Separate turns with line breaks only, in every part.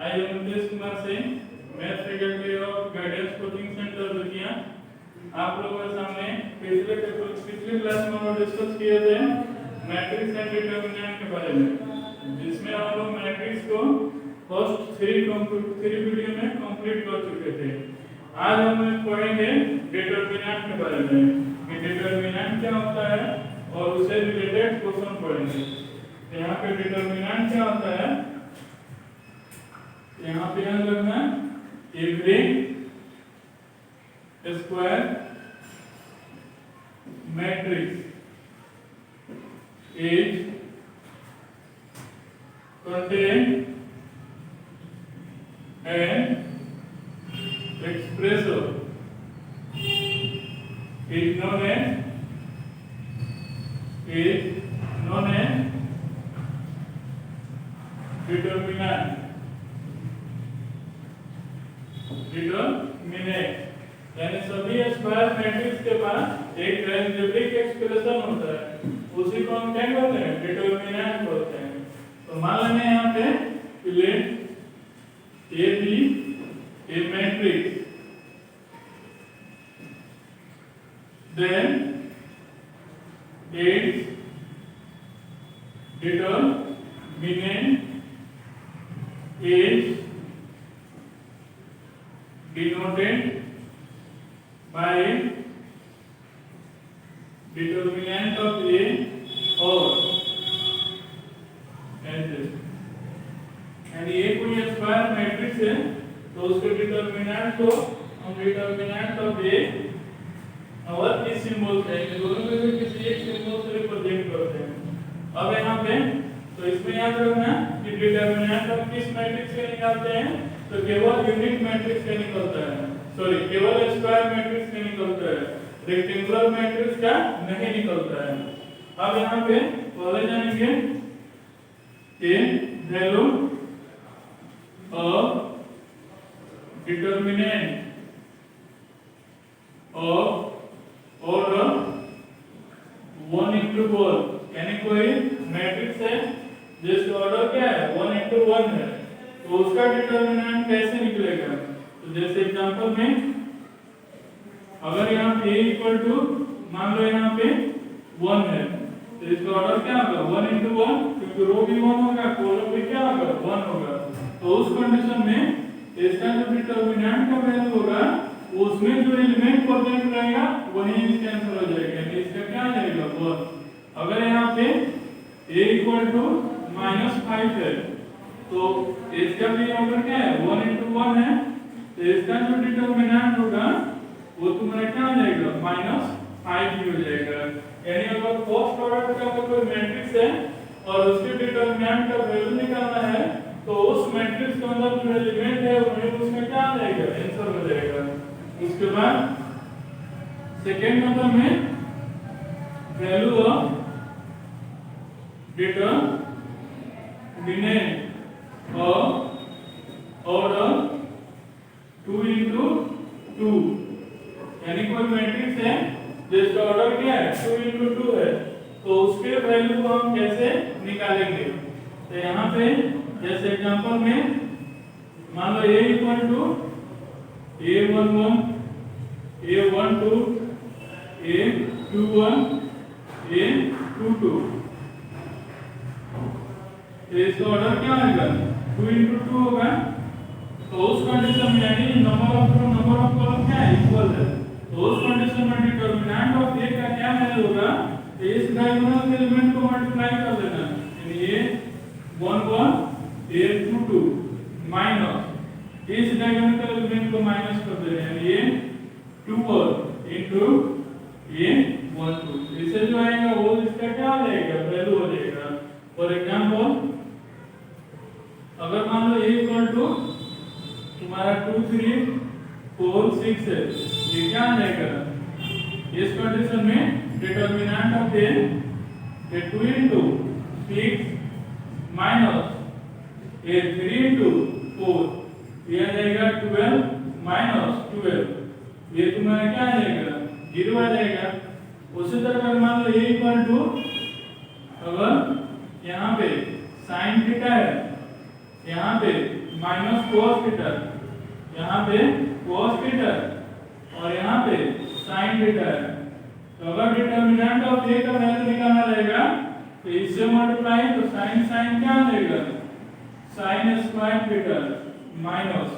I am Mukesh Kumar Singh, math faculty of guidance coaching centre Ludhiana. आप लोगों के सामने पिछले क्लास में हम डिस्कस किए थे मैट्रिक्स एंड डिटरमिनेंट के बारे में, जिसमें हम लोग मैट्रिक्स को फर्स्ट थ्री वीडियो में कंप्लीट कर चुके थे। आज हम पढ़ेंगे डिटरमिनेंट के बारे में कि डिटरमिनेंट क्या होता है और उससे रिलेटेड क्वेश्चन पढ़ेंगे। यहाँ पे डिटरमिनेंट क्या होता है, यहाँ पे ध्यान रखना, every square matrix is contain an expressor is known as determinant। यानी सभी स्क्वायर मैट्रिक्स के पास एक अलजेब्रिक एक्सप्रेशन होता है, उसी को हम क्या बोलते हैं, डिटरमिनेंट बोलते हैं। तो मान लेंगे यहाँ पे let A be a matrix, then its determinant is denoted by determinant of A or ऐसे। यानी ये कोई स्क्वायर मैट्रिक्स है तो उसके डिटरमिनेंट को हम डिटरमिनेंट ऑफ A और इस सिंबल से, दोनों में से किसी एक सिंबल से रिप्रेजेंट करते हैं। अब यहाँ पे तो इसमें याद रखना कि डिटरमिनेंट ऑफ किस मैट्रिक्स के निकालते हैं, तो केवल यूनिट मैट्रिक्स का निकलता है, सॉरी केवल स्क्वायर मैट्रिक्स का निकलता है, रेक्टेंगुलर मैट्रिक्स का नहीं निकलता है। अब यहाँ पे पहले जानेंगे कि value of determinant of order 1 into 4, यानी कोई मैट्रिक्स है जिसका ऑर्डर क्या है 1 into 1 है, तो उसका डिटरमिनेंट कैसे निकलेगा। तो जैसे एग्जांपल में अगर यहाँ पे a इक्वल टू मान लो यहाँ पे 1 है, तो इसका ऑर्डर क्या होगा 1 into 1, क्योंकि रो भी 1 होगा, कॉलम भी क्या होगा 1 होगा। तो उस कंडीशन में इसका जो डिटरमिनेंट का वैल्यू होगा उसमें जो एलिमेंट प्रेजेंट रहेगा वही इसका आंसर हो जाएगा, यानी इसका क्या आ जाएगा 1। अगर यहाँ पे a इक्वल टू -5 है तो इसका भी ऑर्डर क्या है 1 into 1 है, तो इसका जो डिटरमिनेंट होगा वो तुम्हारा क्या हो जाएगा -5 ही हो जाएगा। यानी अगर फर्स्ट ऑर्डर का कोई मैट्रिक्स है और उसके डिटरमिनेंट का वैल्यू निकालना है तो उस मैट्रिक्स के अंदर जो एलिमेंट है वही उसका क्या आ जाएगा आंसर हो जाएगा। उसके बाद सेकंड नंबर में value of determinant of order 2 into 2, यानी कोई मैट्रिक्स है जिसका ऑर्डर क्या है 2 into 2 है, तो उसके वैल्यू को हम कैसे निकालेंगे। तो यहाँ पे जैसे एग्जांपल में मान लो a equal to a11 a12 a21 a22, इसका ऑर्डर क्या आएगा 2 into 2 होगा। तो उस कंडीशन में यानी नंबर ऑफ कॉलम क्या है इक्वल है, तो उस कंडीशन में डिटरमिनेंट ऑफ a का क्या वैल्यू होगा, इस डायगोनल एलिमेंट को मल्टीप्लाई कर देना, यानी a11 a22 माइनस इस डायगोनल एलिमेंट को माइनस कर देना, यानी a21 into a12, इससे जो आएगा वो इसका क्या आ जाएगा वैल्यू हो जाएगा। फॉर एग्जांपल अगर मान लो a इक्वल टू तुम्हारा 2 3 4 6 है, ये क्या आ जाएगा इस कंडीशन में determinant of a 2 into 6 minus a 3 into 4, ये आ जाएगा 12 माइनस 12, ये तुम्हारा क्या आ जाएगा 0 आ जाएगा। उसी तरह अगर मान लो a इक्वल टू अगर यहाँ पे sin थीटा है, यहाँ पे माइनस cos थीटा, यहाँ पे cos थीटा और यहाँ पे sin थीटा है। तो अगर डिटर्मिनेंट ऑफ a का वैल्यू निकालना रहेगा तो इससे मल्टीप्लाई, तो sin क्या आएगा, sin स्क्वायर थीटा माइनस,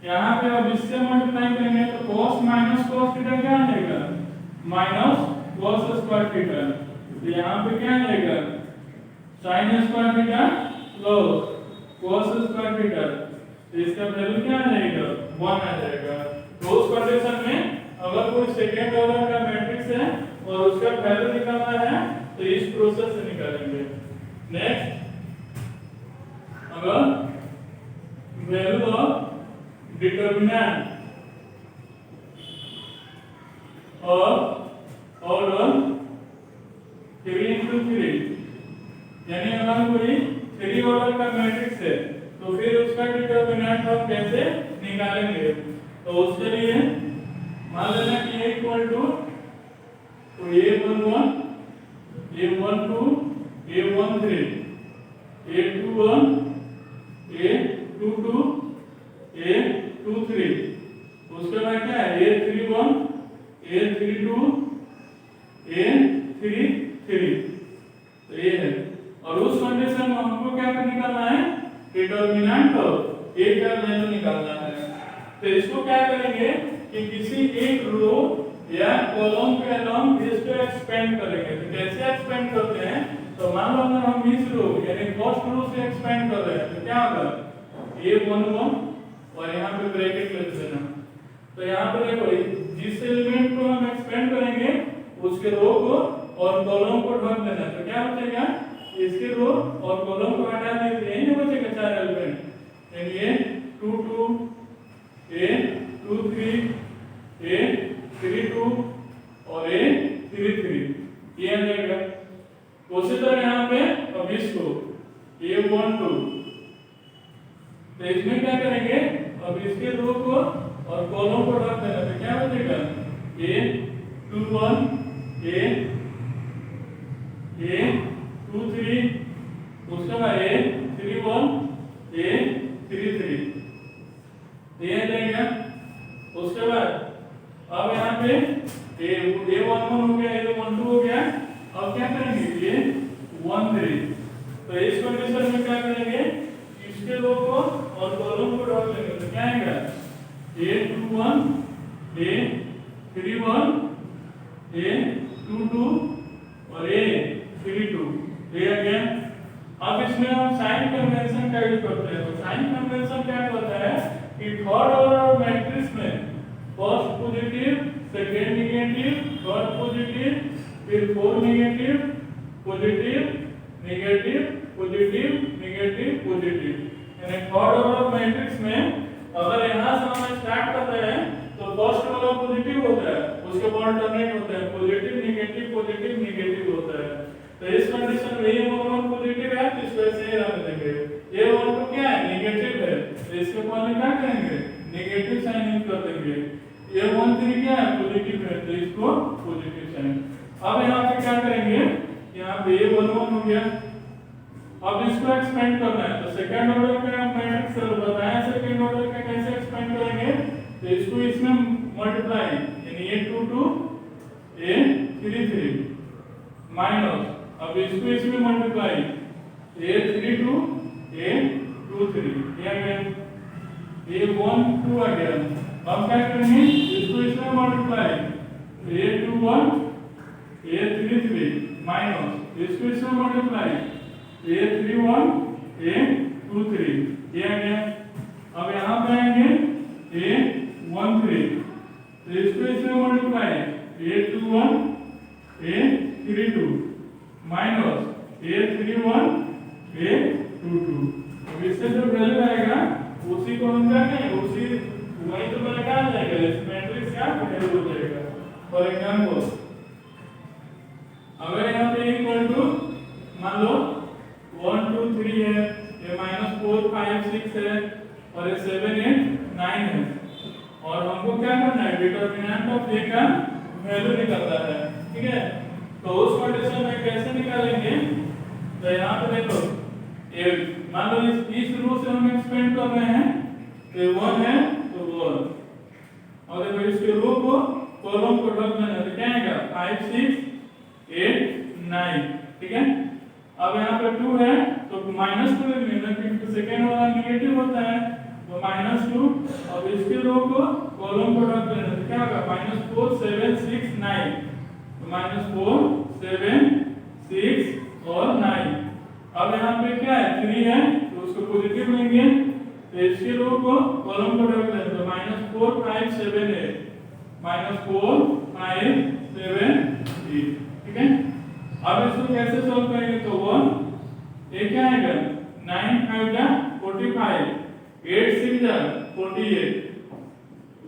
यहाँ पे अब इससे मल्टीप्लाई करेंगे तो cos माइनस cos थीटा क्या आएगा, माइनस cos स्क्वायर थीटा। तो यहाँ पे क्या आएगा, sin square theta plus cos square theta, तो इसका वैल्यू क्या आ जाएगा, 1 आ जाएगा। तो उस कंडीशन में अगर कोई सेकेंड ऑर्डर का मैट्रिक्स है और उसका वैल्यू निकालना है तो इस प्रोसेस से निकालेंगे। नेक्स्ट, अगर value of determinant of order 3×3, यानी अगर कोई 3 ऑर्डर का मैट्रिक्स है तो फिर उसका डिटर्मिनेंट हम कैसे निकालेंगे। तो उसके लिए मान लेना कि a equal to a11 a12 a13 a21 a22 a23, उसके बाद क्या है a31 a32 a33, तो ये है। और उस कंडीशन में हमको क्या निकालना है, डिटर्मिनेंट ऑफ a का वैल्यू निकालना है। तो इसको क्या करेंगे कि किसी एक रो या कॉलम के अलोंग इसको एक्सपेंड करेंगे। तो कैसे एक्सपेंड करते हैं, तो मान लो अगर हम इस रो यानी फर्स्ट रो से एक्सपेंड कर रहे हैं तो क्या होगा, a11 और यहाँ पे ब्रैकेट लग देना। तो यहाँ पे देखो जिस एलिमेंट को हम एक्सपेंड करेंगे उसके रो को और कॉलम को ढक देना। तो क्या बचेगा, इसके रो और कॉलम को हटा दीजिए, यही बचेगा 4 एलिमेंट, यानी a22 a23 a32 और a33, ये आ जाएगा। उसी तरह यहाँ पे अब इसको a12, तो इसमें क्या करेंगे, अब इसके रो को और कॉलम को ढक देना। तो क्या बचेगा a21 a23, उसके बाद a31 a33, ये आ जाएगा। उसके बाद अब यहाँ पे a11 हो गया, a12 हो गया, अब क्या करेंगे a13। तो इस कंडीशन में क्या करेंगे, इसके रो को और कॉलम को ढक लेंगे। तो क्या आएगा a21 a31 a22 और a32, ये आ गया। अब इसमें हम साइन कन्वेंशन का यूज करते हैं। तो साइन कन्वेंशन क्या करता है कि थर्ड ऑर्डर मैट्रिक्स में first positive, second negative, third positive, फिर fourth negative, positive negative positive negative positive, यानी थर्ड ऑर्डर मैट्रिक्स में अगर यहां से हम स्टार्ट करते हैं तो फर्स्ट वाला पॉजिटिव होता है, उसके बाद अल्टरनेट होता है पॉजिटिव नेगेटिव होता है। तो इस कंडीशन में a11 पॉजिटिव है तो इसको ऐसे ही रख देंगे, a12 क्या है, नेगेटिव है, तो इसके पहले क्या करेंगे, नेगेटिव साइन यूज कर देंगे। a13 क्या है, पॉजिटिव है, तो इसको पॉजिटिव साइन। अब यहाँ पे क्या करेंगे, यहाँ पे a11 हो गया, अब इसको एक्सपेंड करना है। तो सेकंड ऑर्डर का मैट्रिक्स बताया, सेकंड ऑर्डर का कैसे एक्सपेंड करेंगे, तो इसको इसमें मल्टीप्लाई, यानी a22 a33 माइनस, अब इसको इसमें मल्टीप्लाई a32 a23, ये आ गया, a12 आ गया। अब क्या करेंगे, इसको इसमें मल्टीप्लाई a21 a33 माइनस, इसको इसमें मल्टीप्लाई a31 a23, ये आ गया। अब यहाँ पे आएंगे a13, तो इसको इसमें multiply a21 a32 minus a31 a22। अब इससे जो वैल्यू आएगा उसी को हम क्या कहेंगे, उसी वही तो मैंने कहा जाएगा, इस मैट्रिक्स का वैल्यू हो जाएगा। फॉर एग्जांपल अगर यहाँ पे इक्वल टू मान लो 1 2 3 है, ये -4 5 6 है और ये 7 8 9 है, और हमको क्या करना है, डिटर्मिनेंट ऑफ a का वैल्यू निकालना है, ठीक है। तो उस कंडीशन में कैसे निकालेंगे, तो यहाँ पे देखो मान लो इस रो से हम एक्सपेंड कर रहे हैं तो 1 है तो 1 और देखो इसके रो को कॉलम को ढक देना तो क्या आएगा 5 6 8 9 ठीक है। अब यहाँ पे 2 है तो -2 लेंगे क्योंकि सेकंड वाला नेगेटिव होता है तो -2 अब इसके रो को कॉलम को ढक देना तो क्या होगा -4 7 6 9 तो -4 7 6 और 9। अब यहाँ पे क्या है 3 है तो उसको पॉजिटिव लेंगे तो इसके रो को कॉलम को ढक देना तो -4 5 7 8 -4 5 7 8 ठीक है। अब इसको कैसे सॉल्व करेंगे तो 1 ये क्या आएगा 9 5 जा 45 8 6 जा 48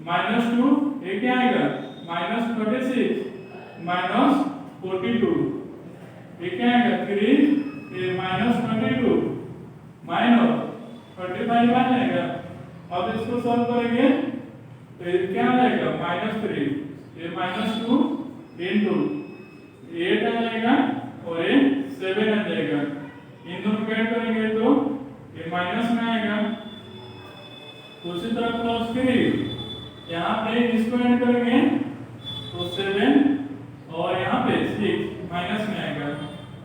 -2 ये क्या आएगा -36 -42 ये क्या आएगा 3 ये -22 -35 आ जाएगा। अब इसको सॉल्व करेंगे तो ये क्या आ जाएगा -3 ये -2 into 8 आ जाएगा और ये 7 आ जाएगा। इन दोनों को ऐड करेंगे तो ये माइनस में आएगा। दूसरी तरफ +3 यहाँ पे इसको ऐड करेंगे तो 7 और यहाँ पे 6 माइनस में आएगा।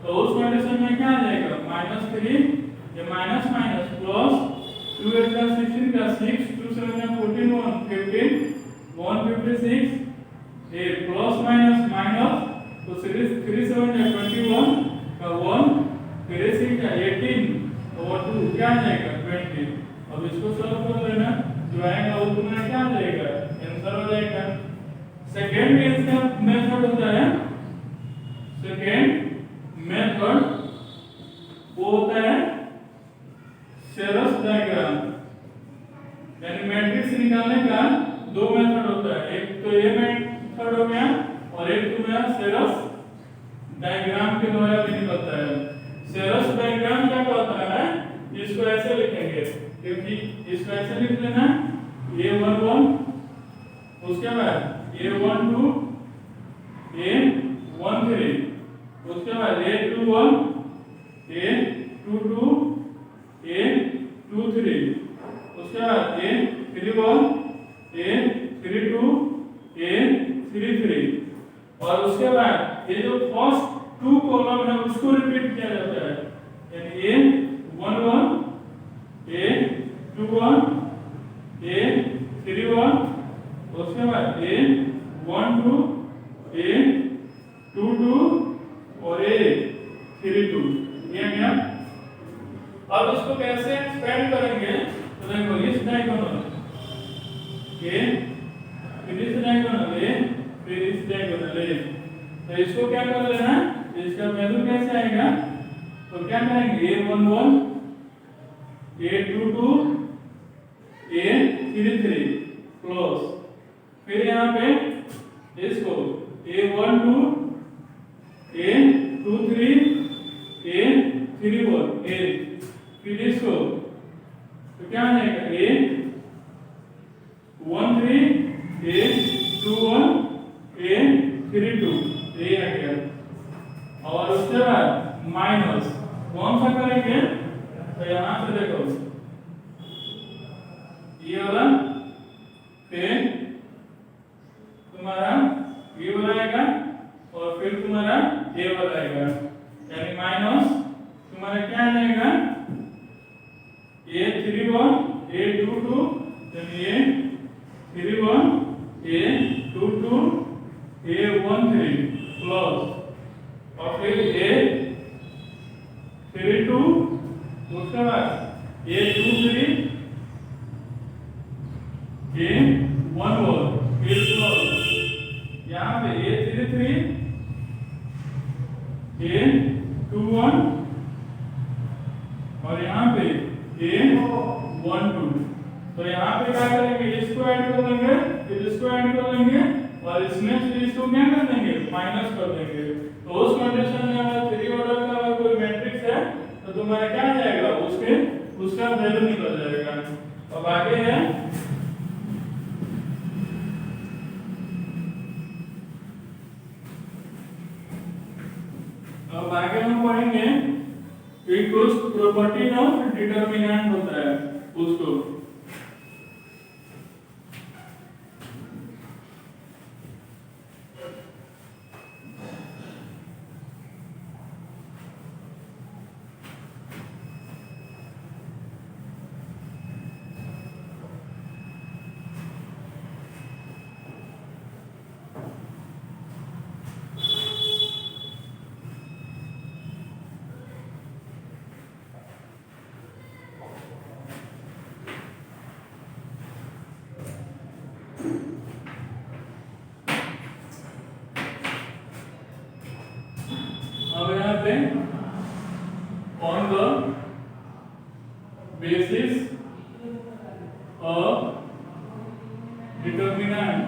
तो उस कंडीशन में क्या आ जाएगा -3 ये माइनस माइनस प्लस 2 8 का 16 का 6 2 7 का 14 1 156 ये प्लस माइनस माइनस तो 3 7 का 21 का 1 3 6 का 18 और 2 क्या आ जाएगा 20। अब इसको सॉल्व कर लेना जो आएगा वो तुम्हारा क्या आ जाएगा आंसर हो जाएगा। सेकंड इसका मेथड होता है सेकंड मेथड वो होता है शेरस डायग्राम यानी मैट्रिक्स निकालने का दो मेथड होता है एक तो ये मेथड हो गया और एक तुम्हारा शेरस डायग्राम के द्वारा भी निकलता है। शेरस डायग्राम क्या कहता है इसको ऐसे लिखेंगे क्योंकि इसको ऐसे लिख लेना ये 1 1 उसके बाद ये 1 2 ये 1 3 उसके बाद ये 2 1 ये 2 2 ये 2 3 उसके बाद ये 3 1 ये 3 2 ये 3 3 और उसके बाद ये जो फर्स्ट 2 कॉलम है उसको रिपीट किया जाता है यानी ये 1 1 ये 2 1 ये 3 1 उसके बाद ये 1 2 ये 2 2 और ये 3 2 ये गया। अब इसको कैसे एक्सपेंड करेंगे तो देखो इस डायगोनल ये फिर इस डायगोनल ये फिर इस डायगोनल ये तो इसको क्या कर लेना इसका वैल्यू कैसे आएगा तो क्या करेंगे ये 1 1 ये 2 2 ये 3 3 प्लस फिर यहाँ पे इसको ये 1 2 ये 2 3 ये 3 1 ये फिर इसको तो क्या आ जाएगा ये 1 3 ये 2 1 ये 3 2 ये आ गया और उसके बाद माइनस कौन सा करेंगे तो यहाँ से देखो ये वाला फिर तुम्हारा ये वाला आएगा और फिर तुम्हारा ये वाला आएगा यानी माइनस तुम्हारा क्या आ जाएगा ये 3 1 ये 2 2 यानी ये 3 1 ये 2 2 ये 1 3 प्लस और फिर ये 3 2 उसके बाद ये 2 3 ये 1 1 फिर प्लस यहाँ पे ये 3 3 ये 2 1 और यहाँ पे ये 1 2 तो यहाँ पे क्या करेंगे इसको ऐड कर देंगे फिर इसको ऐड कर देंगे और इसमें से इसको क्या कर देंगे माइनस कर देंगे। तो उस कंडीशन में हमारा 3 ऑर्डर का अगर कोई मैट्रिक्स है तो तुम्हारा क्या आ जाएगा उसका वैल्यू निकल जाएगा। अब आगे है अब आगे हम पढ़ेंगे ये कुछ प्रॉपर्टी ना डिटरमिनेंट होता है उसको। अब यहाँ पे on the basis of determinant,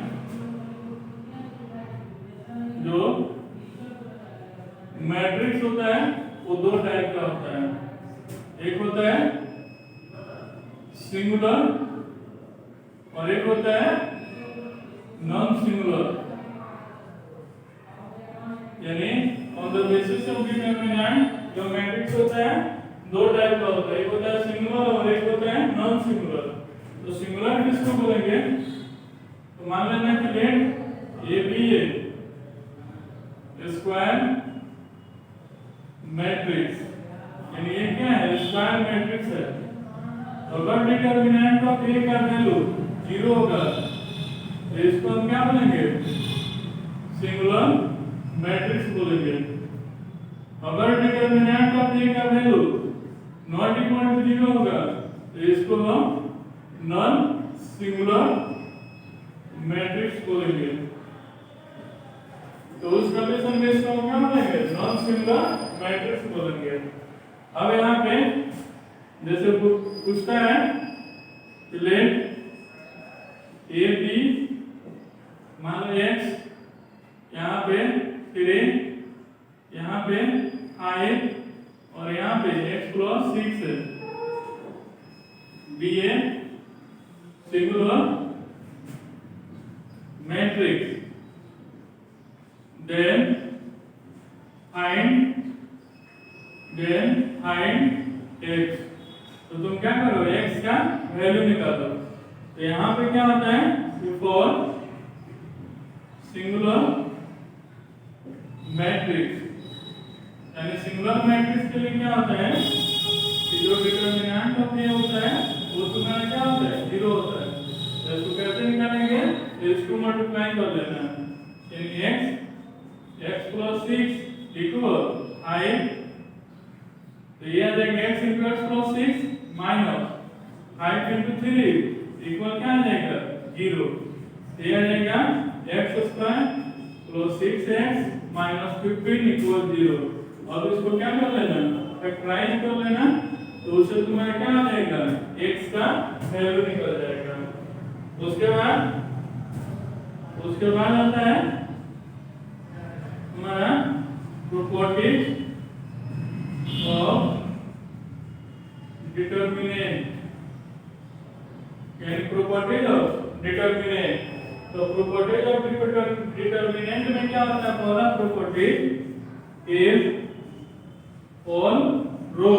जो मैट्रिक्स होता है वो दो टाइप का होता है। एक होता है सिंगुलर और एक होता है नॉन सिंगुलर। यानी on the basis of determinant जो मैट्रिक्स होता है दो टाइप का होता है, एक होता है सिंगुलर और एक होता है नॉन सिंगुलर। तो सिंगुलर किसको बोलेंगे? तो मान लेना कि let A be a square matrix, यानी ये क्या है? स्क्वायर मैट्रिक्स है। अगर डिटरमिनेंट ऑफ ए का वैल्यू 0 होगा तो इसको हम क्या बोलेंगे? सिंगुलर मैट्रिक्स बोलेंगे। अगर डिटरमिनेंट ऑफ ए का वैल्यू नॉट इक्वल टू 0 होगा तो इसको हम नॉन सिंगुलर मैट्रिक्स बोलेंगे। तो उस कंडीशन में इसको हम क्या बोलेंगे? नॉन सिंगुलर मैट्रिक्स बोलेंगे। अब यहाँ पे जैसे पूछता है कि लेट ए बी, मान लो x यहाँ पे, फिर यहाँ पे 5 और यहाँ पे x + 6 be a singular matrix. then find x। तो तुम क्या करो? x का वैल्यू निकालो। तो यहाँ पे क्या होता है? फॉर सिंगुलर मैट्रिक्स, यानी सिंगुलर मैट्रिक्स के लिए क्या होता है कि जो डिटरमिनेंट ऑफ ए होता है वो तुम्हारा क्या होता है? 0 होता है। तो इसको कैसे निकालेंगे? इसको मल्टीप्लाई कर लेना, यानी x + 6 इक्वल 5। तो ये आ जाएगा x + x + 6 माइनस 5 × 3 इक्वल क्या आ जाएगा? 0। ये आ जाएगा x² + 6x - 15 = 0। अब इसको क्या कर लेना? फैक्टराइज कर लेना, तो उससे तुम्हारा क्या आ जाएगा? x का वैल्यू निकल जाएगा। उसके बाद आता है हमारा प्रॉपर्टी ऑफ डिटरमिनेंट, यानी प्रॉपर्टी ऑफ डिटरमिनेंट। तो प्रॉपर्टी ऑफ डिटरमिनेंट में क्या होता है? पहला property if all row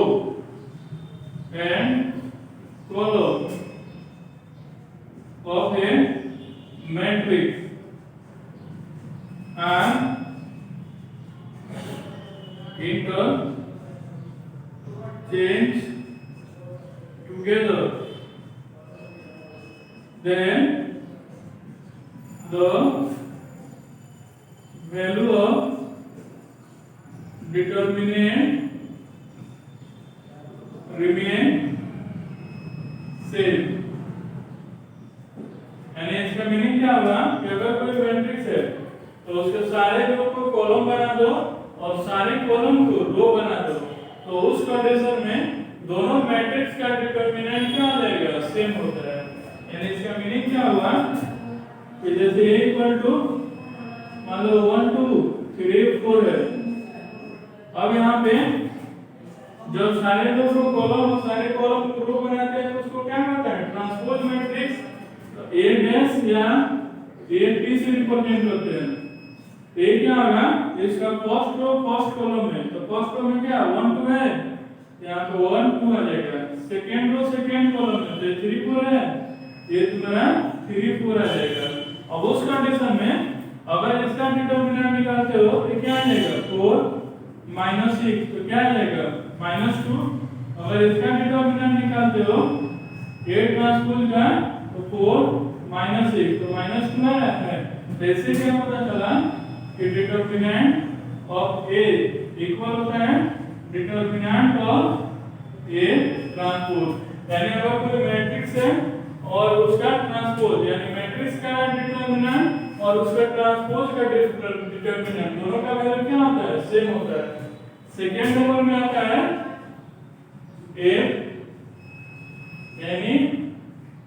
and column of a matrix and interchange together, then the value of determinant remain same। यानी इसका मीनिंग क्या होगा कि अगर कोई मैट्रिक्स है तो उसके सारे रो को कॉलम बना दो और सारे कॉलम को रो बना दो, तो उस कंडीशन में दोनों मैट्रिक्स का डिटरमिनेंट क्या हो जाएगा? सेम होता है। यानी इसका मीनिंग क्या हुआ कि जैसे a = मान लो 1 2 3 4 है। अब यहाँ पे जब सारे रो को कॉलम और सारे कॉलम को रो बनाते हैं तो उसको क्या कहते हैं? Transpose matrix. ए डैश या ए बी से रिप्रेजेंट होते हैं। ये क्या होगा? इसका फर्स्ट रो फर्स्ट कॉलम में, तो फर्स्ट रो में क्या 1 2 है, यहाँ पे 1 2 आ जाएगा। सेकेंड रो सेकेंड कॉलम में तो 3 4 है, ये तुम्हारा 3 4 आ जाएगा। अब उस कंडीशन में अगर इसका डिटरमिनेंट निकालते हो तो क्या आ जाएगा 4 -6 तो क्या आ जाएगा -2। अगर इसका डिटरमिनेंट निकालते हो A ट्रांसपोज का तो 4 -6 तो -2 है। तो इससे क्या पता चला कि डिटरमिनेंट ऑफ A इक्वल होता है डिटरमिनेंट ऑफ A ट्रांसपोज। यानी अगर कोई मैट्रिक्स है और उसका ट्रांसपोज यानी मैट्रिक्स का डिटरमिनेंट और उसका ट्रांसपोज का डिटरमिनेंट दोनों का वैल्यू क्या होता है सेम होता है। सेकेंड नंबर में आता है A यानी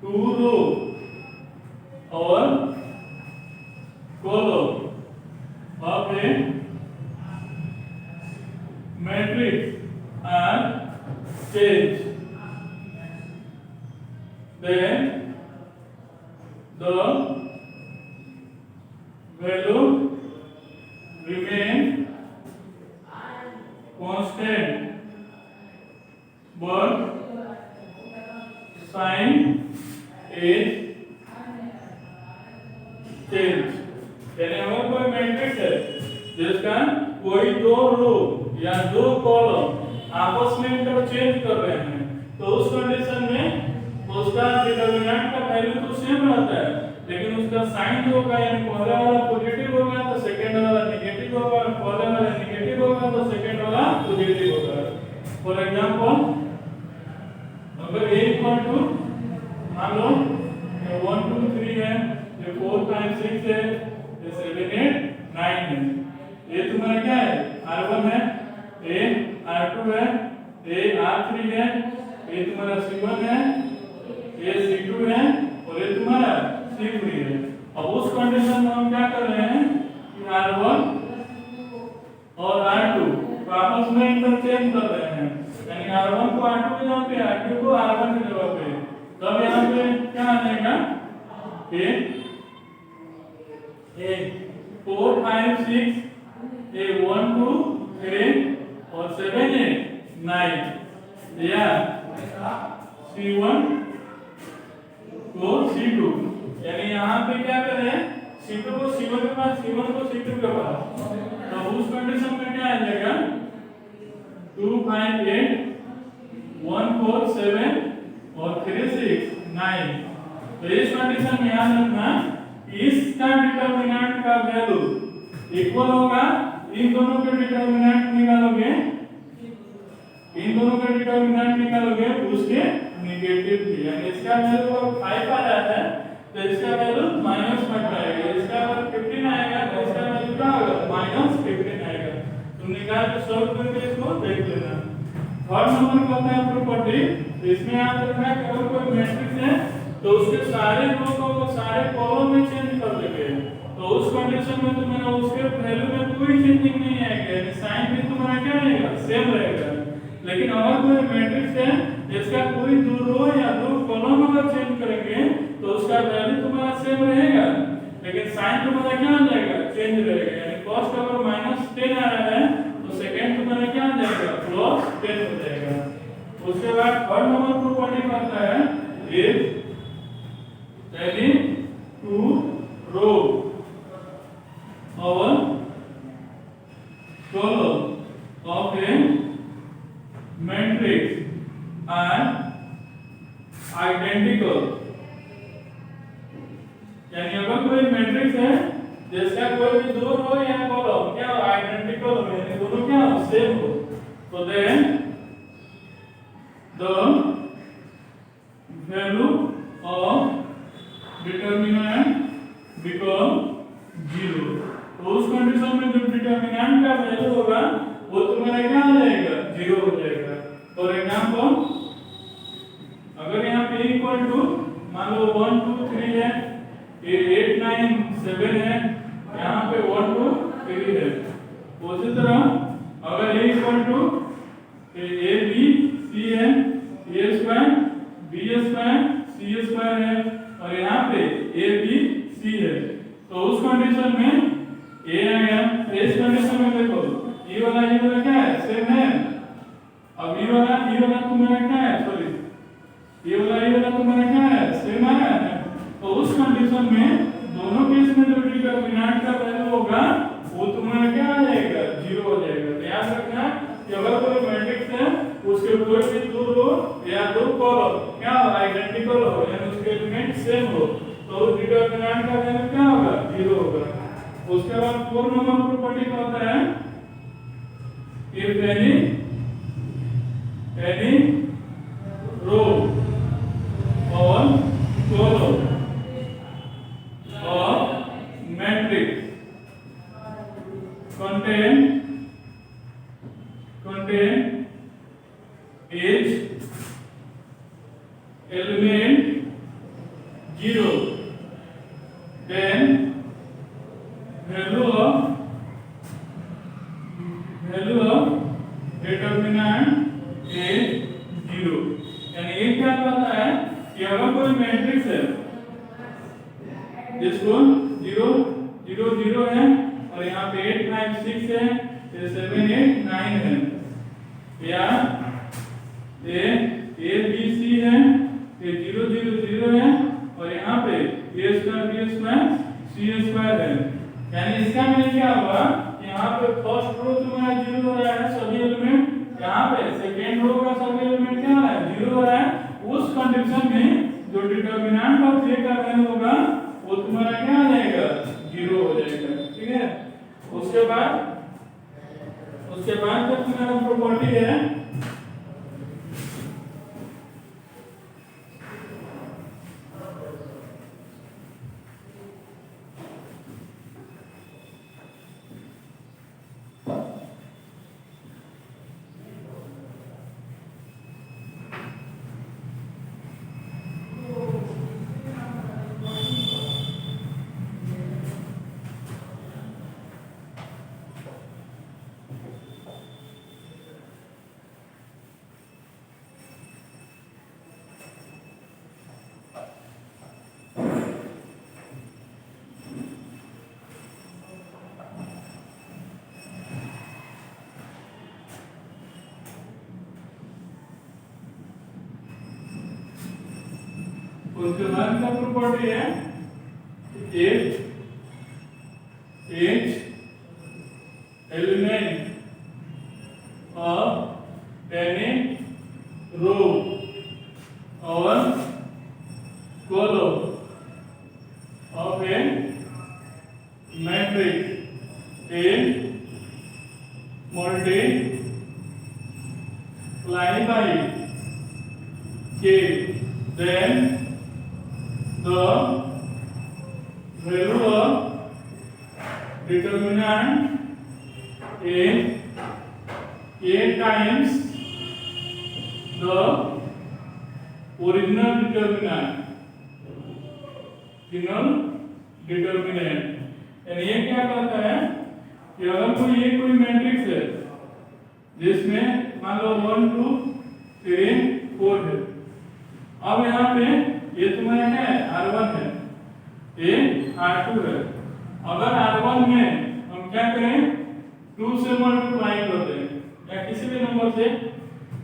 2 रो और column of a matrix are change then the value remain constant but sign is change। यानी अगर कोई मैट्रिक्स है जिसका कोई दो रो या दो कॉलम आपस में इंटरचेंज कर रहे हैं तो उस कंडीशन में उसका डिटरमिनेंट का वैल्यू तो सेम रहता है, लेकिन उसका साइन जो होगा यानी पहले वाला पॉजिटिव होगा तो सेकंड वाला नेगेटिव होगा, पहले वाला नेगेटिव होगा तो सेकंड वाला पॉजिटिव होगा। फॉर एग्जांपल अगर a इक्वल टू मान लो 1 2 3 है, ये 4 5 6 है, ये 7 8 9 है। ये तुम्हारा क्या है r1 है, a r2 है, a r3 है, ये तुम्हारा c1 है, ये C2 है और ये तुम्हारा C3 है। अब उस कंडीशन में हम क्या कर रहे हैं कि R1 और R2 को आपस में इंटरचेंज कर रहे हैं, यानी R1 को R2 की जगह पे R2 को R1 की जगह पे। तब यहाँ पे क्या आ जाएगा ये 4 5 6 ये 1 2 3 और 7 8 9 या C1 को C2 यानी यहाँ पे क्या करें C2 को C1 के पास, C1 को C2 के पास। तो उस कंडीशन में क्या आ जाएगा 2 5 8 1 4 7 और 3 6 9। तो इस कंडीशन में याद रखना इसका डिटरमिनेंट का वैल्यू इक्वल होगा इन दोनों के डिटरमिनेंट निकालोगे, इन दोनों का डिटरमिनेंट निकालोगे उसके नेगेटिव की, यानी इसका वैल्यू अगर 5 आ जाता है तो इसका वैल्यू -5 आएगा, इसका अगर 15 आएगा तो इसका वैल्यू क्या होगा -15 आएगा। तुम निकाल के सॉल्व करके इसको देख लेना। थर्ड नंबर का होता है प्रॉपर्टी। इसमें याद रखना कि अगर कोई मैट्रिक्स है तो उसके सारे रो को सारे कॉलम में चेंज कर देंगे तो उस कंडीशन में तुम्हारा उसके वैल्यू में कोई चेंजिंग नहीं आएगा, यानी साइन भी तुम्हारा क्या रहेगा सेम रहेगा। लेकिन अगर कोई मैट्रिक्स है जिसका कोई दो रो या दो कॉलम अगर चेंज करेंगे तो उसका वैल्यू तुम्हारा सेम रहेगा, लेकिन साइन तुम्हारा क्या आ जाएगा चेंज रहेगा। यानी कॉस्ट अगर -10 आ रहा है तो सेकंड तुम्हारा क्या आ जाएगा +10 हो जाएगा। उसके बाद थर्ड नंबर प्रॉपर्टी करता है if any two row or column of a matrix are identical। यानी अगर कोई मैट्रिक्स है जिसका कोई भी दो रो या कॉलम क्या आइडेंटिकल हो यानी दोनों क्या सेम हो तो then the value of determinant become 0। तो उस कंडीशन में जो डिटरमिनेंट का वैल्यू होगा वो तुम्हारा क्या हो जाएगा 0 हो जाएगा। फॉर एग्जांपल अगर यहाँ पे इक्वल टू मान लो 1 2 3 है, ये 8 9 7 है, यहाँ पे 1 2 3 है। उसी तरह अगर a equal to a b c है, a square b square c square है और यहाँ पे a b c है तो उस कंडीशन में a आएगा। इस कंडीशन में देखो ये वाला क्या है सेम है, अब ये वाला if any row or column of matrix contain each element 0, then value of determinant is 0। यानी ये क्या कहता है कि अगर कोई मैट्रिक्स है जिसको 0 0 0 है और यहाँ पे 8 5 6 है, ये 7 8 9 है, या ये A B C है, ये 0 0 0 है और यहाँ पे A square B square C square है। यानी इसका मतलब क्या हुआ, यहाँ पे फर्स्ट रो तुम्हारा 0 हो रहा है सभी एलिमेंट, यहाँ पे सेकेंड रो का सभी एलिमेंट क्या हो रहा है 0 हो रहा है। उस कंडीशन में जो डिटरमिनेंट ऑफ A का वैल्यू होगा वो तुम्हारा क्या आ जाएगा 0 हो जाएगा। ठीक है, उसके बाद जो तुम्हारा प्रॉपर्टी है उसके बाद का प्रॉपर्टी है each element of any row or column of a matrix is multiplied by k, then the value of determinant is a times the original determinant। यानी ये क्या कहता है कि अगर कोई मैट्रिक्स है जिसमें मान लो 1 2 3 4 है, अब यहाँ पे ये तुम्हारा क्या है R1 है, ये R2 है। अगर R1 में हम क्या करें 2 से मल्टीप्लाई कर दें या किसी भी नंबर से,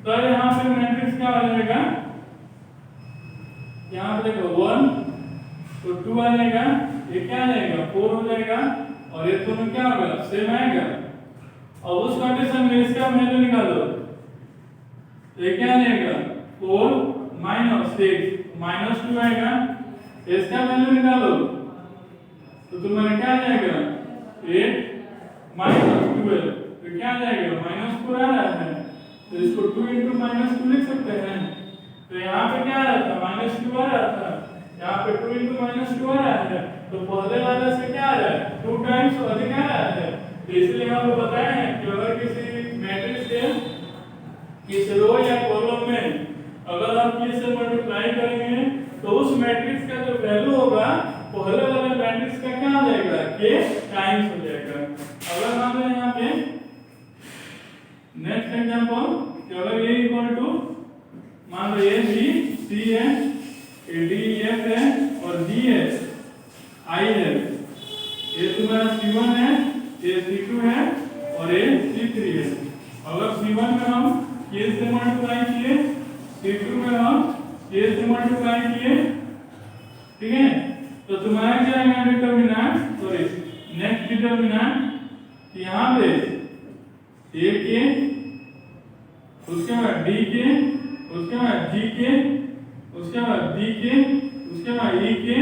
तो यहाँ पे मैट्रिक्स क्या आ जाएगा, यहाँ पे देखो 1 तो 2 आ जाएगा, ये क्या आ जाएगा 4 हो जाएगा और ये दोनों क्या होगा सेम आएगा। और उस कंडीशन में इसका वैल्यू निकालो, ये क्या आ जाएगा 4 माइनस 6 माइनस 2 आएगा, इसका वैल्यू निकालो तो तुम्हारा क्या आ जाएगा 8 माइनस 12, तो क्या आ जाएगा -4 आ रहा है, तो इसको 2 into -2 लिख सकते हैं। तो यहाँ पे क्या आ रहा था -2 आ रहा था, यहाँ पे 2 into -2 आ रहा है, तो पहले वाले से क्या आ रहा है 2 टाइम्स अधिक आ रहा है। तो इसलिए हम लोग बताए हैं कि अगर किसी मैट्रिक्स के किस रो या कॉलम में अगर आप k से मल्टीप्लाई करेंगे तो उस मैट्रिक्स का जो वैल्यू होगा पहले वाले मैट्रिक्स का क्या आ जाएगा k टाइम्स हो जाएगा। अगर मान लो यहाँ पे नेक्स्ट एग्जांपल कि अगर a इक्वल टू मान लो a b c है, a d f है और d है i है, ये तुम्हारा c1 है, ये c2 है और ये c3 है। अगर c1 में हम k से मल्टीप्लाई किए, c2 में हम k से मल्टीप्लाई किए, ठीक है, तो तुम्हारा क्या आएगा डिटरमिनेंट, सॉरी नेक्स्ट डिटरमिनेंट यहाँ पे a के, उसके बाद d के, उसके बाद g के, उसके बाद b के, उसके बाद e के,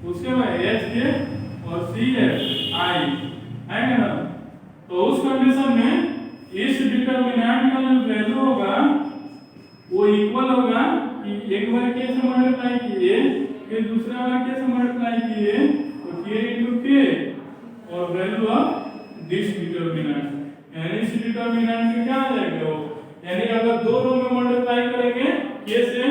उसके बाद h के और c है i आएगा ना। तो उस कंडीशन में इस डिटरमिनेंट का जो वैल्यू होगा वो इक्वल होगा कि एक बार के से मल्टीप्लाई किए फिर दूसरा बार के से मल्टीप्लाई किए तो k into k और वैल्यू ऑफ दिस डिटरमिनेंट, यानी इस डिटरमिनेंट में क्या आ जाएगा वो, यानी अगर दो रो में मल्टीप्लाई करेंगे k से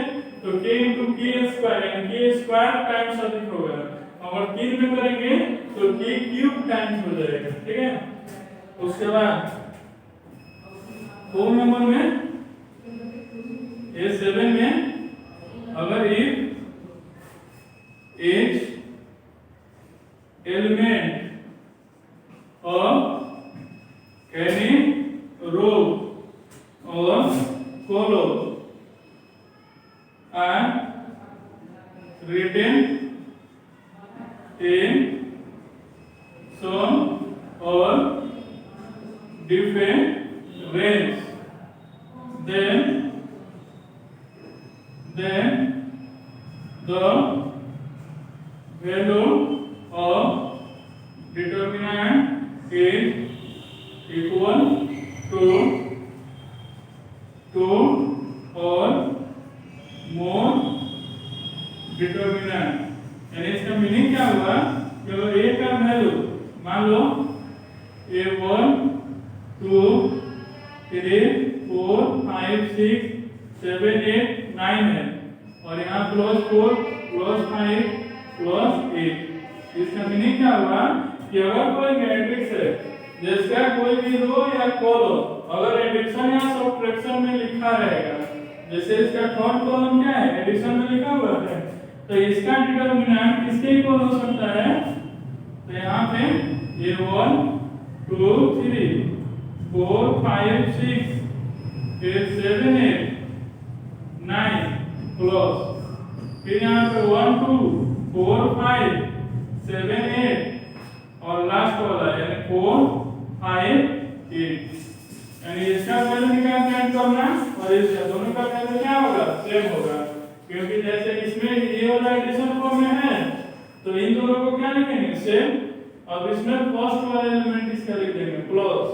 तो k into k स्क्वायर यानी k स्क्वायर टाइम्स अधिक होगा, और 3 में करेंगे तो k क्यूब टाइम्स हो जाएगा। ठीक है, उसके बाद 4 नंबर में A7 में अगर if each element of any row or column are written in some or different range, then the value of determinant is equal to 2 or more determinant, यानी इसका मीनिंग क्या हुआ कि अगर a का वैल्यू मान लो a1 2 3 4 5 6 7 8 9 है और यहाँ +4 +5 +8, इसका मीनिंग क्या हुआ कि अगर कोई मैट्रिक्स है जिसका कोई भी रो या कॉलम अगर एडिशन या सब्ट्रैक्शन में लिखा रहेगा, जैसे इसका थर्ड कॉलम क्या है एडिशन में लिखा हुआ है, तो इसका डिटरमिनेंट किसके इक्वल हो सकता है, तो यहाँ पे a1 2 3 4 5 6 7 8 9 प्लस फिर यहाँ पे 1 2 4 5 7 8 और लास्ट वाला यानी 4 5 8, यानी इसका वैल्यू निकालना करना और इस दोनों का वैल्यू क्या होगा सेम होगा, क्योंकि जैसे इसमें ये वाला एडिशन फॉर्म में है तो इन दोनों को क्या लिखेंगे सेम, और इसमें फर्स्ट वाला एलिमेंट इसका लिख देंगे प्लस,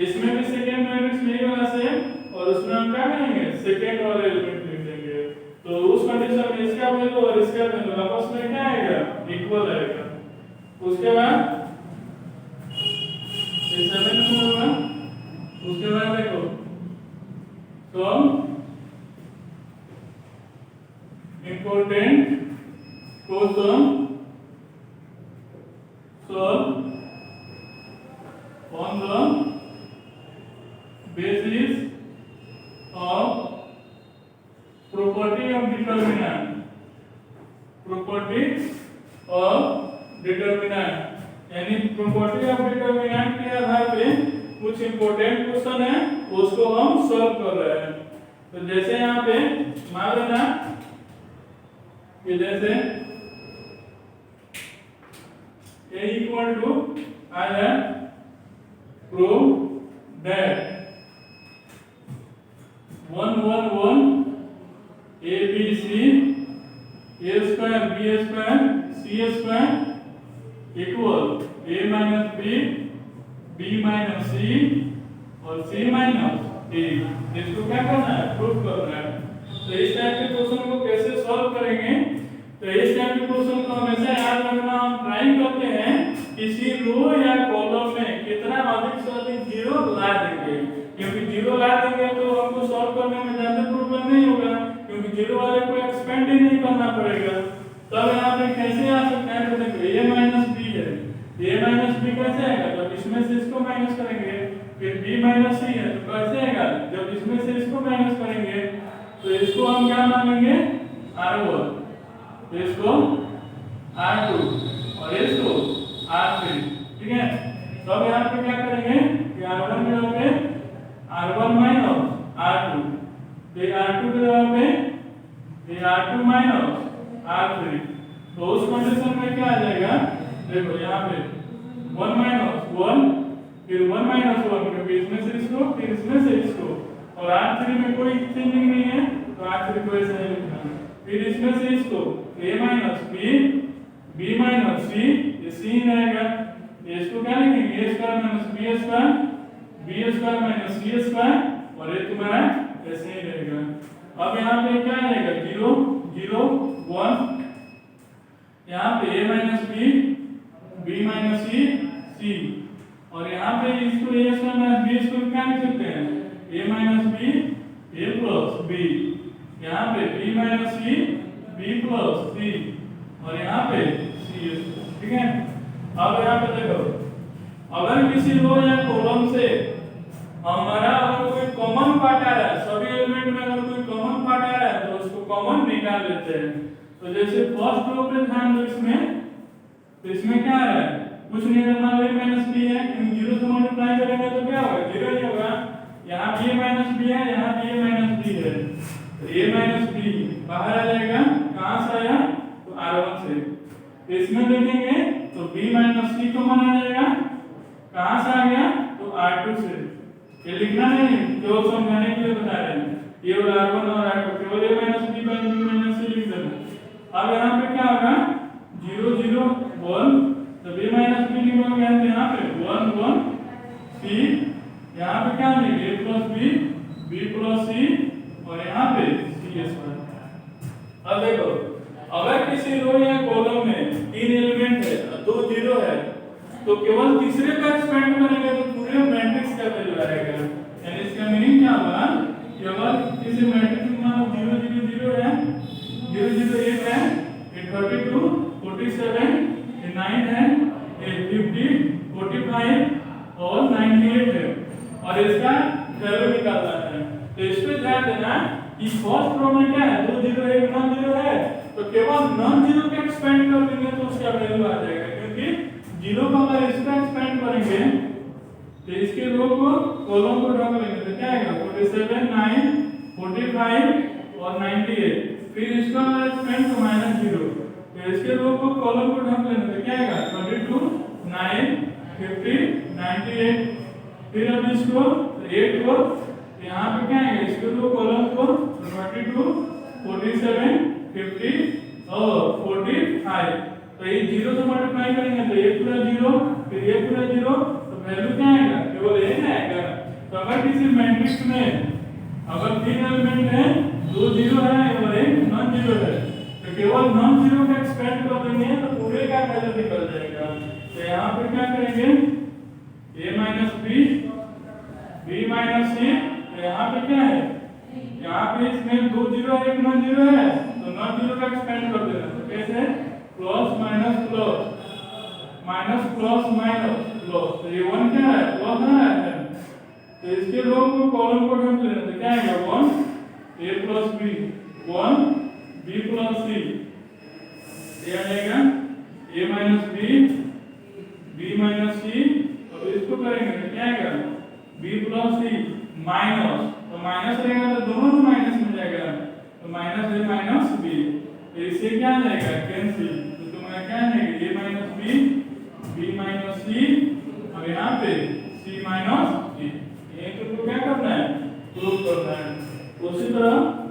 इसमें भी सेकंड मैट्रिक्स में ये वाला सेम और उसमें हम क्या करेंगे सेकंड वाला एलिमेंट लिख देंगे, तो उस कंडीशन में इसका वैल्यू और इसका वैल्यू आपस में क्या आएगा इक्वल आएगा। उसके बाद ये 7 नंबर होगा, उसके बाद देखो तो important question solve on the basis of property of determinant, property of determinant, यानी प्रॉपर्टी ऑफ डिटरमिनेंट के आधार पे कुछ इंपॉर्टेंट क्वेश्चन है उसको हम सॉल्व कर रहे हैं। तो जैसे यहाँ पे मान लेना कि जैसे a equal to I have proved that 1 1 1 a b c a square b square c square equal a minus b b minus c और c minus d, इसको क्या करना है प्रूव करना है। तो इस टाइप के क्वेश्चन को कैसे सॉल्व करेंगे, तो इस टाइप के क्वेश्चन को हमेशा याद रखना, हम ट्राई करते हैं किसी रो या कॉलम में कितना अधिक से अधिक जीरो ला देंगे, क्योंकि जीरो ला देंगे तो हमको सॉल्व करने में ज्यादा प्रॉब्लम नहीं होगा, क्योंकि जीरो वाले को एक्सपेंड ही नहीं करना पड़ेगा। तब यहाँ पे कैसे आ सकता है, तो देखो a माइनस b है, a माइनस b कैसे आएगा जब इसमें से इसको माइनस करेंगे, फिर b माइनस c है तो कैसे आएगा जब इसमें से इसको माइनस करेंगे, तो इसको हम क्या मानेंगे r1, तो इसको r2 और इसको r3, ठीक है। तो अब यहाँ पे क्या करेंगे कि r1 के जगह पे r1 माइनस r2, फिर r2 के जगह पे r2 माइनस r3, तो उस कंडीशन में क्या आ जाएगा, देखो यहाँ पे 1 माइनस 1 फिर 1 माइनस 1, क्योंकि इसमें से इसको फिर इसमें से इसको, और r3 में कोई चेंजिंग नहीं है तो r3 को ऐसे ही लिखना है, फिर इसमें से इसको a minus b b minus c, ये c रहेगा, इसको क्या लिखेंगे a square minus b square B square minus C square और ये तुम्हारा ऐसे ही रहेगा। अब यहाँ पे क्या आएगा 0 0 1, यहाँ पे a minus b b minus c c, और यहाँ पे इसको a square minus b square क्या लिख सकते हैं a minus b a plus b, यहाँ पे b minus c b plus c और यहाँ पे सी, ठीक है। अब यहाँ पे देखो अगर किसी रो या कॉलम से हमारा अगर कोई कॉमन पार्ट आ रहा है, सभी एलिमेंट में अगर कोई कॉमन पार्ट आ रहा है तो उसको कॉमन निकाल लेते हैं। तो जैसे फर्स्ट रो पे ध्यान दो, तो इसमें क्या आ रहा है कुछ नहीं है, मान लो a माइनस बी है, क्योंकि 0 से मल्टीप्लाई करेंगे तो क्या होगा 0 ही होगा। यहाँ b माइनस बी है, यहाँ b माइनस बी है, तो a माइनस बी बाहर आ जाएगा, कहाँ से आया तो r1 से। तो इसमें देखेंगे तो b माइनस सी कॉमन आ जाएगा, कहाँ से आ गया तो r2 से। ये लिखना नहीं, केवल समझाने के लिए बता रहे हैं, ये और r1 और r2 केवल a minus b by b minus c लिख देना। अब यहाँ पे क्या होगा 0 0 1, तो b माइनस b लिखोगे तो यहाँ पे 1 1 c, यहाँ पे क्या लिखेंगे a plus b b plus c और यहाँ पे c स्क्वायर। अब देखो अगर किसी रो या कॉलम में 3 एलिमेंट है और 2 0 है तो केवल तीसरे का एक्सपेंड करेंगे तो पूरे मैट्रिक्स का वैल्यू आएगा। यानी इसका मीनिंग क्या होगा कि अगर किसी मैट्रिक्स में मान 0 0 0 है, 0 0 1 है, ये 32 47 ये 9 है, ये 50 45 और 98 है और इसका वैल्यू निकालना है। तो इस पे ध्यान देना कि फर्स्ट रो में क्या है 2 0 1 नॉन जीरो है, तो केवल नॉन जीरो का एक्सपेंड कर देंगे तो उसका वैल्यू आ जाएगा, क्योंकि जीरो को अगर इसका एक्सपेंड करेंगे तो इसके रो को कॉलम को ड्रॉ करेंगे तो क्या आएगा 47 9 45 और 98, फिर इसका अगर एक्सपेंड तो -0, तो इसके रो को कॉलम को ढक लेंगे तो क्या आएगा 22 9 50 98, फिर अब इसको 8 को यहाँ पे क्या आएगा इसके रो कॉलम को 22 47 50 और 45, तो ये 0 से मल्टीप्लाई करेंगे तो ये पूरा 0 फिर ये पूरा 0, तो वैल्यू क्या आएगा केवल ये ना आएगा। तो अगर किसी मैट्रिक्स में अगर 3 एलिमेंट है 2 0 है और 1 नॉन जीरो है तो केवल नॉन जीरो का एक्सपेंड कर देंगे तो पूरे का वैल्यू निकल जाएगा। तो यहाँ पे क्या करेंगे a minus b b minus c, तो यहाँ पे क्या है यहाँ पे इसमें 2 0 1 नॉन जीरो है तो नॉन जीरो का एक्सपेंड कर देना, तो कैसे plus minus plus minus plus minus plus, तो ये 1 क्या है प्लस है, तो इसके रो को कॉलम को ढक लेना तो क्या आएगा 1 a plus b 1 b plus c, ये आएगा a minus b b minus c, अब इसको करेंगे तो क्या आएगा b प्लस c माइनस, तो माइनस रहेगा तो दोनों में माइनस मिल जाएगा, तो माइनस a माइनस b, तो इससे क्या आ जाएगा कैंसिल, तो तुम्हारा क्या आ जाएगा a minus b b minus c और यहाँ पे c माइनस d। ये तुमको क्या करना है प्रूव करना है। उसी तरह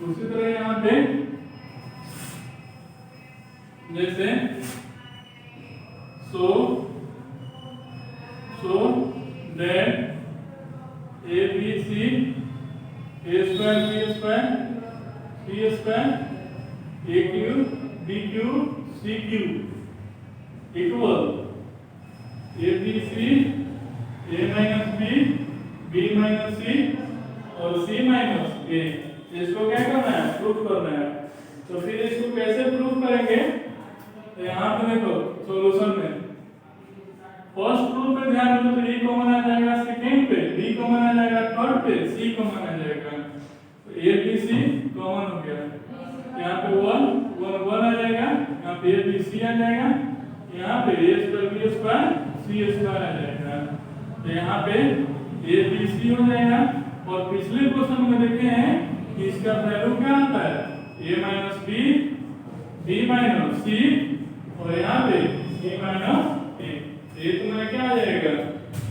उसी तरह यहाँ पे जैसे so that a b c a square b square c square a cube b cube c cube equal a b c a minus b b minus c और c minus a। इसको क्या करना है प्रूफ करना है। तो फिर इसको कैसे प्रूफ करेंगे, तो यहाँ पे देखो सॉल्यूशन में फर्स्ट प्रूफ पे ध्यान दो तो e कॉमन आ जाएगा, सेकंड पे b कॉमन आ जाएगा, थर्ड पे c कॉमन आ जाएगा, तो a b c कॉमन हो गया, यहाँ पे 1 1 वन वन आ जाएगा, यहाँ पे ए बी सी आ जाएगा, यहाँ पे ए स्क्वायर बी स्क्वायर सी स्क्वायर आ जाएगा। तो यहाँ पे ए बी सी हो जाएगा। और पिछले क्वेश्चन में देखे हैं कि इसका वैल्यू क्या आता है, ए माइनस बी, बी माइनस सी, और यहाँ पे सी माइनस ए। ये तुम्हारा क्या आ जाएगा,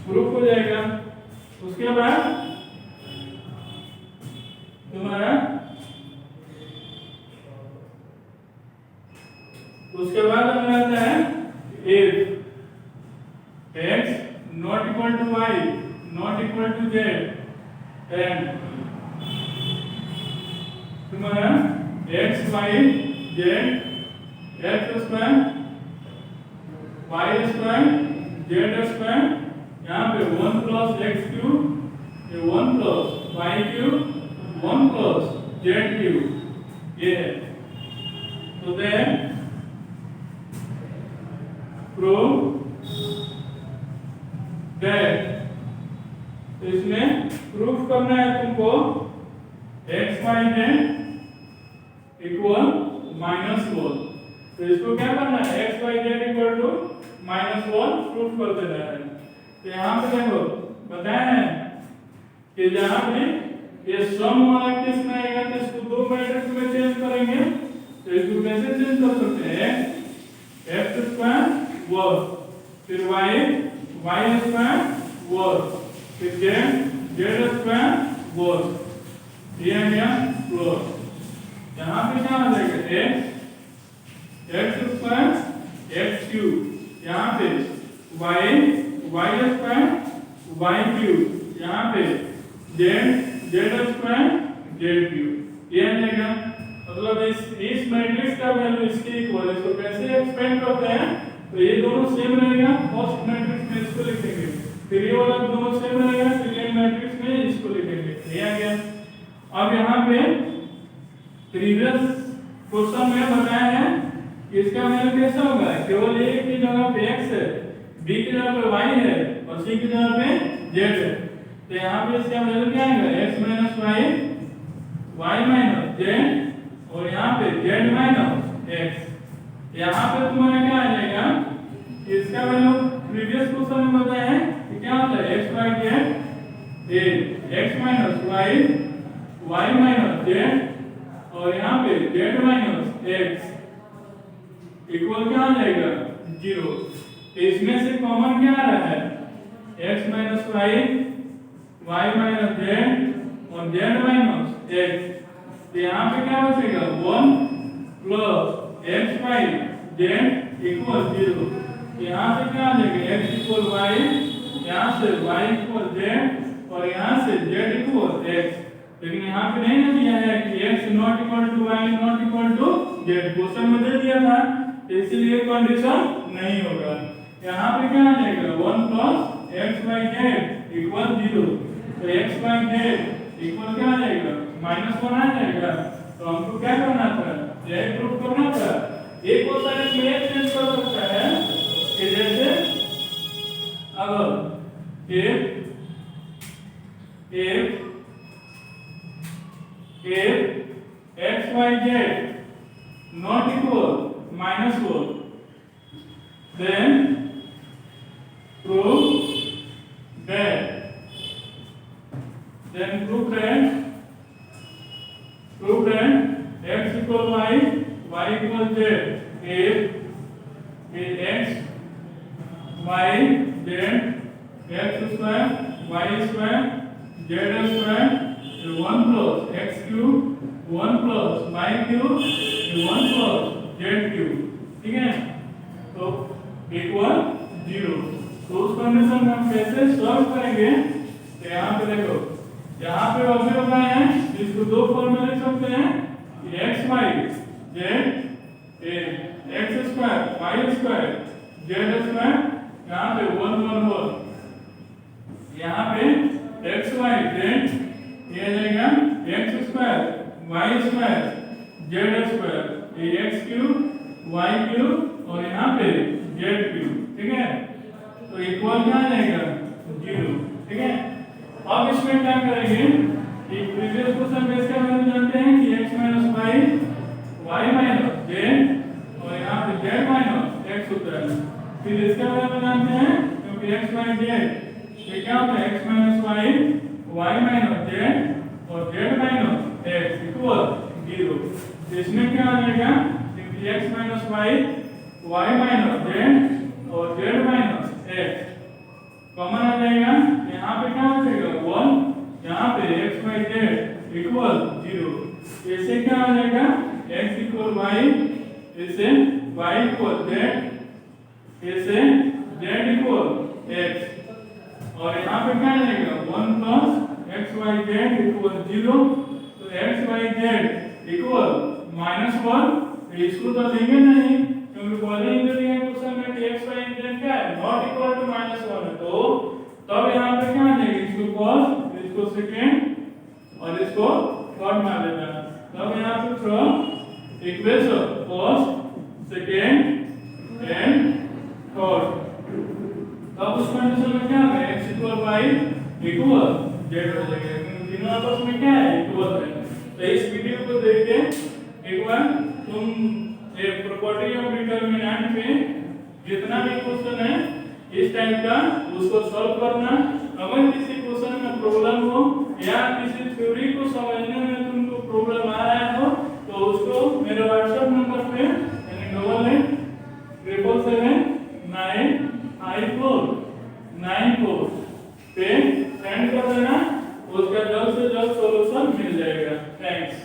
प्रूफ हो जाएगा। उसके बाद तुम्हारा हमें आता है if x not equal to y not equal to z and तुम्हारा x y z x square y square z square, यहाँ पे 1 प्लस x क्यूब, ये 1 plus y cube, 1 plus z cube, ये है। तो देन प्रूव दैट, तो इसमें proof करना है तुमको x y z इक्वल -1। तो इसको क्या करना है, x y z equal to -1 proof कर देना है। तो यहाँ पे देखो बताया है कि जहाँ पे ये सम वाला केस में आएगा तो इसको दो मैट्रिक्स में चेंज करेंगे। तो इसको कैसे चेंज कर सकते हैं, x स्क्वायर वर्ग, फिर y स्क्वायर वर्ग, फिर z स्क्वायर वर्ग, ये आ गया प्लस। यहाँ पे क्या आ जाएगा, x स्क्वायर x क्यूब, यहाँ पे y स्क्वायर y क्यूब, यहाँ पे z स्क्वायर z क्यूब, ये आ जाएगा। मतलब इस मैट्रिक्स का वैल्यू इसके इक्वल है। इसको कैसे एक्सपेंड करते हैं, तो ये दोनों सेम रहेगा, फर्स्ट मैट्रिक्स में इसको लिखेंगे, फिर ये वाला दोनों सेम रहेगा, सेकंड मैट्रिक्स में इसको लिखेंगे, ये आ गया। अब यहाँ पे प्रीवियस क्वेश्चन में बताया है कि इसका वैल्यू कैसा होगा, केवल a की जगह पे x है, b की जगह पे y है और c की जगह पे z है। तो यहाँ पे इसका वैल्यू क्या आएगा, x minus y, y minus z, और यहाँ पे z माइनस x। यहाँ पे तुम्हारा क्या आ जाएगा, इसका वैल्यू प्रीवियस क्वेश्चन में बताया है कि क्या होता है, x by z, x minus y, y minus z, और यहाँ पे z माइनस x इक्वल क्या आ जाएगा, 0। इसमें से कॉमन क्या आ रहा है, x minus y, y minus z और z माइनस x। तो यहाँ पे क्या बचेगा, 1 plus x by z equal 0। यहाँ से क्या आ जाएगा, x इक्वल y, यहाँ से y इक्वल z और यहाँ से z इक्वल x। लेकिन यहाँ पे नहीं ना दिया है कि x not equal to y not equal to z, question में दे दिया था, इसलिए कंडीशन नहीं होगा। यहाँ पे क्या आ जाएगा, 1 plus x by z equal 0। तो x बाई z इक्वल क्या आ जाएगा, -1 आ जाएगा। तो हमको क्या करना था, यह प्रूफ करना था। एक क्वेश्चन इसमें एक चेंज कर सकता है कि जैसे अगर if x y z not equal -1, then prove that x equal y, y equal z if x y z x square y square z square 1 plus x cube 1 plus y cube 1 plus z cube, ठीक है। तो equal 0। तो उस condition में हम कैसे solve करेंगे, तो यहाँ पे देखो, यहाँ पे अभी बताया है, इसको दो फॉर्म में लिख सकते हैं कि x y z x square y square z square, यहाँ पे 1 1 1, यहाँ पे x y z ये आ जाएगा x square y square z square, ये x क्यूब y क्यूब और यहाँ पे z क्यूब, ठीक है। तो इक्वल क्या आ जाएगा, 0, ठीक है। अब इसमें क्या करेंगे कि प्रीवियस क्वेश्चन में इसका वैल्यू जानते हैं कि x minus y y minus z फिर इसके बारे में जानते हैं क्योंकि x y z ये क्या होता है x minus Y y minus z और z माइनस x इक्वल 0। इसमें क्या आ जाएगा क्योंकि x minus Y y minus z और z माइनस x कॉमन आ जाएगा। यहाँ पे क्या हो जाएगा 1, यहाँ पे x y z इक्वल 0। ऐसे क्या आ जाएगा x इक्वल y, ऐसे y इक्वल z, ऐसे z इक्वल x और यहाँ पे क्या आ जाएगा 1 plus x y z equal 0। तो x y z इक्वल -1। इसको तो लेंगे नहीं क्योंकि पहले ही दिया है क्वेश्चन में कि x y z क्या है नॉट इक्वल टू -1 है। तो तब यहाँ पे क्या आ जाएगा इसको cos, इसको सेकेंड और इसको थर्ड मान लेना। तब यहाँ पे from equation cos second and third, तब उस कंडीशन में क्या है x equal y equal z हो जाएगा क्योंकि तीनों आपस में क्या है इक्वल है। तो इस वीडियो को देख के एक बार तुम एक प्रॉपर्टी ऑफ डिटरमिनेंट में जितना भी क्वेश्चन है इस टाइप का उसको सॉल्व करना। अगर किसी क्वेश्चन में प्रॉब्लम हो या किसी थ्योरी को समझने में तुमको प्रॉब्लम आ रहा हो तो उसको मेरे व्हाट्सएप नंबर पे यानी 88779494 पे सेंड कर देना। उसका जल्द से जल्द सॉल्यूशन मिल जाएगा। थैंक्स।